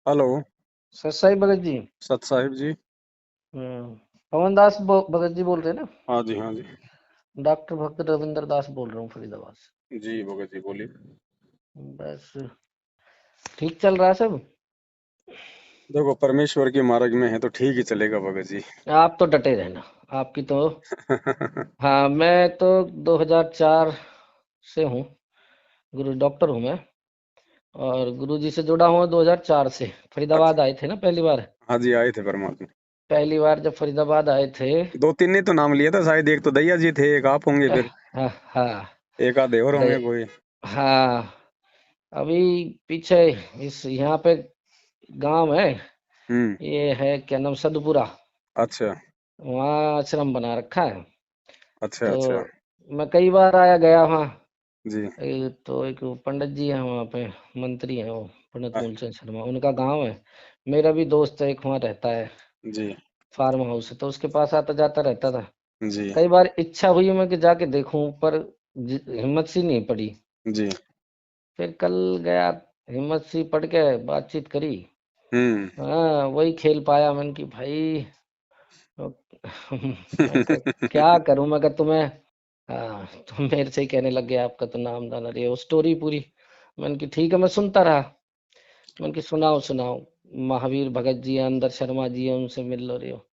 Hello. सत साई भगत जी। सत साहिब जी। पवन दास भगत जी बोल रहे हैं ना? हाँ जी, हाँ जी। डॉक्टर भक्त रविंद्र दास बोल रहा हूँ फरीदाबाद से। जी भगत जी बोलिए। बस ठीक चल रहा है सब। देखो, परमेश्वर के मार्ग में है तो ठीक ही चलेगा भगत जी। आप तो डटे रहना। आपकी तो हाँ, मैं तो 2004 से हूँ। गुरु डॉक्टर हूँ मैं। और गुरु जी से जुड़ा हुआ 2004 से। अच्छा। फरीदाबाद आए थे ना पहली बार। हाँ जी, आए थे परमात्मा। पहली बार जब फरीदाबाद आए थे। दो तीन ने तो नाम लिया था शायद, एक तो दैया जी थे, एक आप होंगे फिर। हाँ हाँ। एक आधे और होंगे कोई। हाँ। अभी पीछे इस यहाँ पे गांव है। हम्म। ये है क्या नाम, सदपुरा। अच्छा, वहाँ आश्रम बना रखा है। अच्छा, तो अच्छा। मैं कई बार आया गया वहाँ। जी। तो एक वो पंडित जी हैं वहाँ पे। मंत्री हैं वो। पंडित अ, मूलचंद शर्मा उनका गांव है। मेरा भी दोस्त है एक वहाँ रहता है। जी, फार्म हाउस है तो उसके पास आता जाता रहता था। जी, कई बार इच्छा हुई मैं कि जाके देखूं पर हिम्मत सी नहीं पड़ी। जी। फिर कल गया। हिम्मत सी पड़ के बातचीत करी। हम्म। हाँ, वही खेल पाया मैंने कि भाई। तो मैं कहा क्या करूं, मैं कहा तुम्हें। हाँ, तुम मेरे से ही कहने लग गए आपका तो नाम दाना रही वो स्टोरी पूरी। मैंने कि ठीक है, मैं सुनता रहा। मैंने कि सुनाओ सुनाओ। महावीर भगत जी हैं, अंदर शर्मा जी हैं, उनसे मिल लो रहे हो।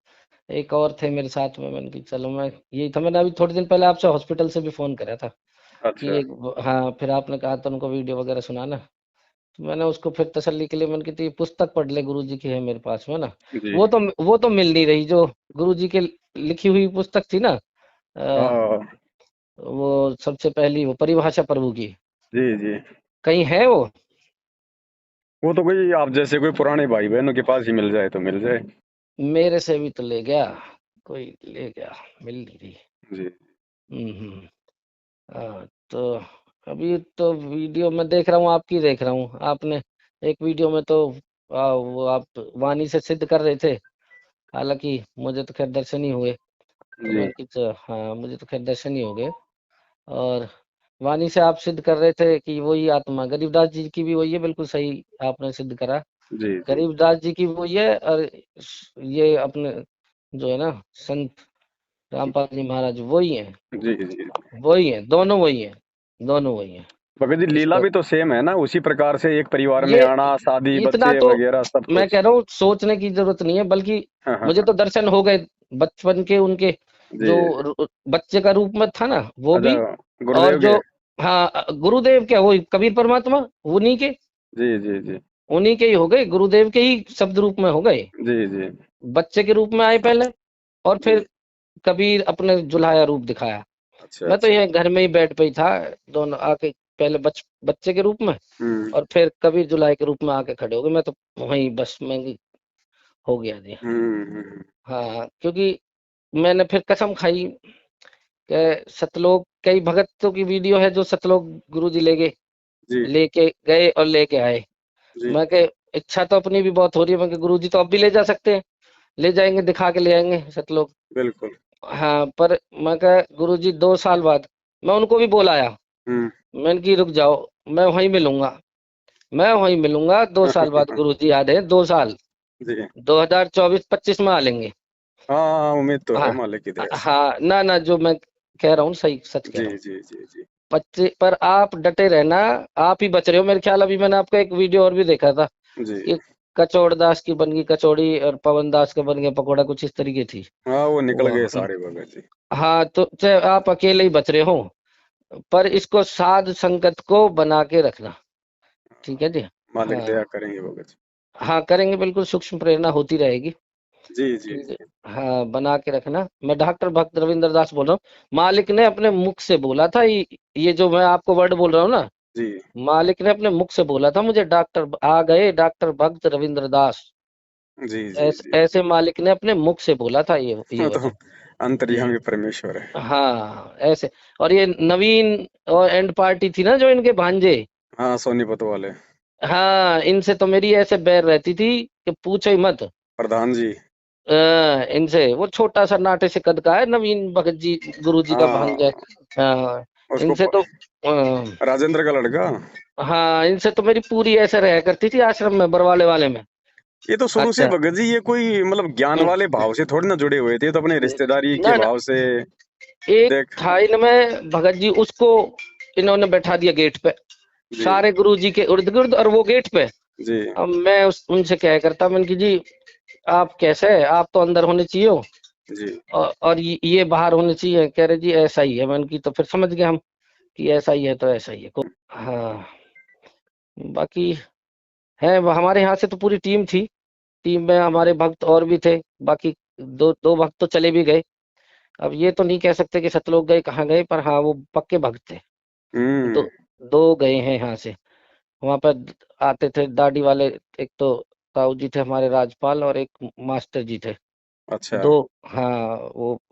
एक और थे मेरे साथ में। मैंने कि चलो, मैं यही था। मैंने अभी थोड़े दिन पहले आपसे हॉस्पिटल से भी फोन करा था कि अच्छा। एक। हाँ, फिर आपने कहा था उनको वीडियो वगैरह सुनाना। तो मैंने उसको फिर तसल्ली के लिए मैंने की, तो ये पुस्तक पढ़ ले, गुरु जी की है मेरे पास में ना। जी। वो तो मिल नहीं रही जो गुरु जी के लिखी हुई पुस्तक थी ना। अ, हाँ। वो सबसे पहली वो परिभाषा प्रभु की। जी, जी। कहीं है वो? वो तो कोई आप जैसे कोई पुराने भाई बहनों के पास ही मिल जाए तो मिल जाए। मेरे से भी तो ले गया। कोई ले गया। मिल नहीं रही। जी। हम्म। तो अभी तो वीडियो मैं देख रहा हूँ, आपकी देख रहा हूँ आपने। एक वीडियो में तो वो आप वाणी से सिद्ध कर रहे थे। हालांकि मुझे तो खैर दर्शन ही हुए। तो जी। मैंने कि हाँ, मुझे तो खैर दर्शन ही हो गए। और वाणी से आप सिद्ध कर रहे थे कि वही आत्मा गरीबदास जी की भी वही है, बिल्कुल सही आपने सिद्ध करा। जी। जी। गरीबदास जी की भी वही है। और ये अपने जो है ना, संत रामपाल जी महाराज वही है। जी। जी। वही है, दोनों वही है। दोनों वही है। भगत जी, लीला इसको भी तो सेम है ना, उसी प्रकार से एक परिवार में ये आना, शादी, इतना बच्चे तो वगैरह सब मैं कुछ। कह रहा हूँ सोचने की जरूरत नहीं है, बल्कि हाँ, हाँ, मुझे हाँ। तो दर्शन हो गए। बचपन के उनके जी। जो बच्चे का रूप में था ना वो अच्छा। भी। और गुरुदेव जो के। हाँ, गुरुदेव क्या, वही कबीर परमात्मा उन्हीं के। जी, जी, जी। उन्हीं के ही हो गए, गुरुदेव के ही शब्द रूप में हो गए। जी, जी, बच्चे के रूप में आए पहले। और जी। फिर कबीर अपने जुल्हाया रूप दिखाया। अच्छा, मैं तो अच्छा। ये घर में ही बेड पे ही था। दोनों आके पहले बच्चे के रूप में। हुँ, और फिर कबीर जुल्हाए के रूप में आके खड़े हो गए। मैं तो वहीं बस मैं हो गया जी। हुँ, हुँ। हाँ, क्योंकि मैंने फिर कसम खाई कि सतलोक कई भगतों की वीडियो है जो सतलोक गुरु जी जी, लेके गए और लेके आए। जी, मैं के इच्छा तो अपनी भी बहुत हो रही है, मैं गुरु जी तो अब भी ले जा सकते हैं। ले जाएंगे, दिखा के ले आएंगे सतलोक। बिल्कुल। हाँ, पर मैं कहा गुरु जी 2 साल बाद। मैं उनको भी बोल आया। हुँ। मैंने की रुक जाओ, मैं वहीं मिलूंगा। मैं वहीं मिलूंगा 2 साल बाद, गुरु जी याद है 2 साल। जी। 2024-25 में आ लेंगे। हाँ, हाँ, उम्मीद तो है हाँ। मालिक की दया से। हाँ, ना ना, जो मैं कह रहा हूँ सही सच कह जी, रहा हूँ। जी, जी, जी। 25 पर आप डटे रहना। आप ही बच रहे हो मेरे ख्याल। अभी मैंने आपका एक वीडियो और भी देखा था जी। कि कचौड़ दास की बन गई कचौड़ी और पवन दास का बन गया पकौड़ा, कुछ इस तरीके थी। हाँ, वो निकल वो गए सारे भगत जी। हाँ, तो चाहे आप अकेले ही बच रहे हो। पर इसको साध संगत को बना के रखना। ठीक है जी। मालिक हाँ दया करेंगे भगत जी। हाँ, करेंगे बिल्कुल, सूक्ष्म प्रेरणा होती रहेगी। जी, जी, ठीक है। जी। हाँ, बना के रखना। मैं डॉक्टर भक्त रविंद्र दास बोल रहा हूँ। मालिक ने अपने मुख से बोला था, ये जो मैं आपको वर्ड बोल रहा हूँ ना। जी, मालिक ने अपने मुख से बोला था मुझे, डॉक्टर आ गए डॉक्टर भक्त रविंद्र दास। जी, जी, जी। ऐसे मालिक ने अपने मुख से बोला था ये वो तो वचन। अंतर्यामी हम्म। परमेश्वर है। हाँ, ऐसे। और ये नवीन और एंड पार्टी थी ना जो इनके भांजे। हाँ, सोनीपत वाले। हाँ, इनसे तो मेरी ऐसे बैर रहती थी कि पूछो ही मत। प्रधान जी। इनसे वो छोटा सा नाटे से कद का है, नवीन भगत जी गुरु जी का भांजा है। हाँ, हाँ। उसको इनसे तो राजेंद्र का लड़का। हाँ, इनसे तो मेरी पूरी ऐसे रहा करती थी आश्रम में बरवाले वाले में। ये तो शुरू से अच्छा। भगत जी ये कोई मतलब ज्ञान हम्म, वाले भाव से थोड़ी ना जुड़े हुए थे, तो अपने रिश्तेदारी के ना ना, भाव से। एक देख। था इनमें भगत जी, उसको इन्होंने बैठा दिया गेट पे, जी सारे गुरु जी के इर्द गिर्द, और वो गेट पे। जी अब मैं उनसे क्या करता, मैंने कि जी आप कैसे है, आप तो अंदर होने चाहिए हो, जी। और ये बाहर होने चाहिए। कह रहे जी ऐसा ही है। मैंने की तो फिर समझ गए हम कि ऐसा ही है तो ऐसा ही है। हाँ, बाकी है हमारे यहाँ से तो पूरी टीम थी। टीम में हमारे भक्त और भी थे, बाकी दो दो भक्त तो चले भी गए। अब ये तो नहीं कह सकते कि सतलोक गए कहाँ गए, पर हाँ वो पक्के भक्त थे। दो हम्म। दो गए हैं यहाँ से। वहां पर आते थे दाढ़ी वाले, एक तो ताऊ जी थे हमारे राजपाल, और एक मास्टर जी थे अच्छा दो। हाँ,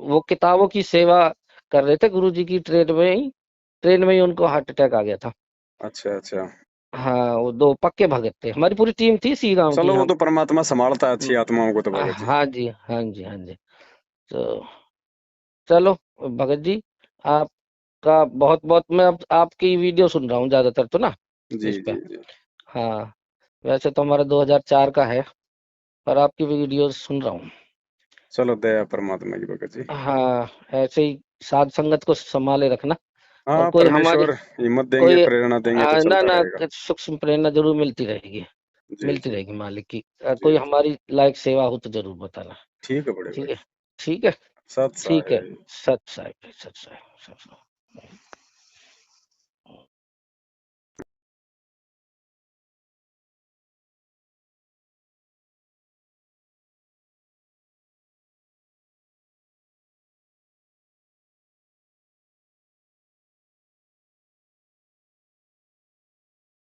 वो किताबों की सेवा कर रहे थे गुरु जी की। ट्रेन में ही उनको हार्ट अटैक आ गया था। अच्छा अच्छा। हाँ, वो दो पक्के भगत थे, हमारी पूरी टीम थी सी गांव की चलो वो हम। तो परमात्मा संभालता है अच्छी आत्माओं को तो भगत जी। हाँ जी, हाँ जी, हाँ जी। तो चलो भगत जी, आपका बहुत बहुत, मैं अब आपकी वीडियो सुन रहा हूँ ज्यादातर तो ना जी इस पे। जी जी। हाँ, वैसे तो हमारा 2004 का है, पर आपकी वीडियो सुन रहा हूँ। चलो दया परमात्मा की भगत जी। हाँ, ऐसे ही साध संगत को संभाले रखना। और हाँ कोई हमारी, परमेश्वर हिम्मत देंगे कोई प्रेरणा देंगे तो ना चलता ना, रहेगा। सूक्ष्म प्रेरणा जरूर मिलती रहेगी। जी मिलती जी रहेगी मालिक की। जी कोई जी। हमारी लायक सेवा हो तो जरूर बताना। ठीक है बड़े ठीक भाई। है, ठीक है, सत ठीक है। साई। सत साई, सत साई, सत साई।